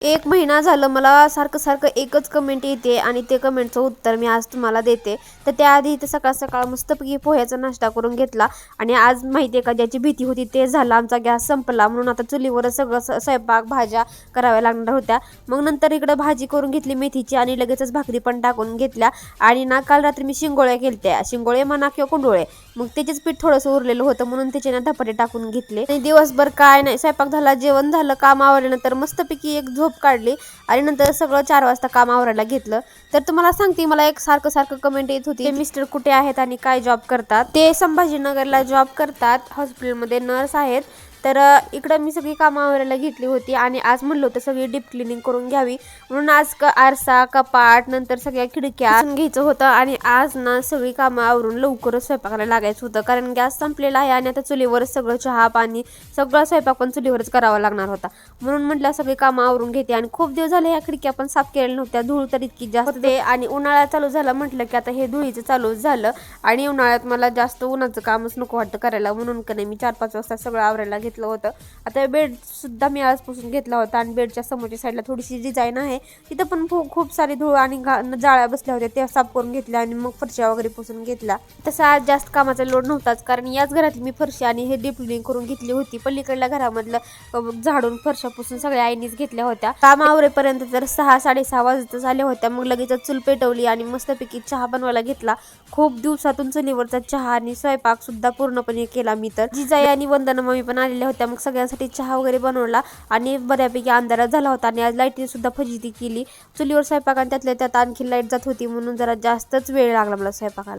1 महिना झालं मला सारखं एकच कमेंट येते आणि ते कमेंटचं उत्तर मी आज तुम्हाला देते. तर त्याआधी इथे सकाळ मस्तपैकी पोह्याचा नाश्ता करून घेतला आणि आज माहिती आहे का, ज्याची भीती होती ते झालं. आमचा गॅस संपला म्हणून आता चुलीवरच सगळं स्वयंपाक भाज्या कराव्या लागणार होत्या. मग नंतर इकडं भाजी करून घेतली मेथीची आणि लगेचच भाकरी पण टाकून घेतल्या. आणि ना काल रात्री मी शिंगोळे केलत्या, शिंगोळे म्हणा किंवा कुंडोळे, मग त्याचेच पीठ थोडंसं उरलेलं होतं म्हणून त्याचे ना धपाटे टाकून घेतले. आणि दिवसभर काय नाही, स्वयंपाक झाला, जेवण झालं, काम आवरल्यानंतर मस्तपैकी एक झोप काढली आणि नंतर सगळं 4 वाजता काम आवरायला घेतलं. तर तुम्हाला सांगते, मला एक सारखं कमेंट येत होती, ते मिस्टर कुठे आहेत आणि काय जॉब करतात. ते संभाजीनगरला जॉब करतात, हॉस्पिटलमध्ये नर्स आहेत. तर इकडं मी सगळी कामं आवरायला घेतली होती आणि आज म्हणलं होतं सगळी डीप क्लिनिंग करून घ्यावी म्हणून आज आरसा कपाट नंतर सगळ्या खिडक्या पुसून घ्यायचं होतं. आणि आज ना सगळी कामं आवरून लवकरच स्वयंपाकाला लागायचं होतं, कारण गॅस संपलेला आहे आणि आता चुलीवरच सगळं चहा पाणी सगळं स्वयंपाक पण चुलीवरच करावा लागणार होता. म्हणून म्हटलं सगळी कामं आवरून घेते. आणि खूप दिवस झाले ह्या खिडक्या पण साफ केलेल्या नव्हत्या, धूळ तर इतकी जास्त होते. आणि उन्हाळा चालू झाला म्हटलं की आता हे धुळीचं चालूच झालं. आणि उन्हाळ्यात मला जास्त उन्हाचं कामच नको वाटतं करायला, म्हणून का नाही मी 4-5 वाजता सगळं आवरायला घेतलं होतं. आता बेड सुद्धा मी आज पुसून घेतला होता आणि बेडच्या समोरच्या साईडला थोडीशी डिझाईन आहे, तिथं पण खूप सारी धूळ आणि जाळ्या बसल्या होत्या, त्या साफ करून घेतल्या आणि मग फरशा वगैरे पुसून घेतला. तसं आज जास्त कामाचा लोड नव्हताच, कारण याच घरातली मी फरशी आणि हे डीप क्लिनिंग करून घेतली होती. पलीकडल्या घरामधलं झाडून फरशा पुसून सगळ्या आईनीच घेतल्या होत्या. काम आवरेपर्यंत तर 6-6:30 वाजत झाले होत्या. मग लगेच चूल पेटवली आणि मस्तपैकी चहा बनवायला घेतला. खूप दिवसातून चुलीवरचा चहा आणि स्वयंपाक सुद्धा पूर्णपणे केला मी. तर जिजाई आणि वंदना मामी पण आलेल्या होत्या, मग सगळ्यांसाठी चहा वगैरे बनवला आणि बऱ्यापैकी अंधारात झाला होता. आणि आज लाईटने सुद्धा फजिती केली चुलीवर स्वयंपाक, आणि त्यातल्या त्यात आणखी लाईट जात होती म्हणून जरा जास्तच वेळ लागला मला स्वयंपाकाला.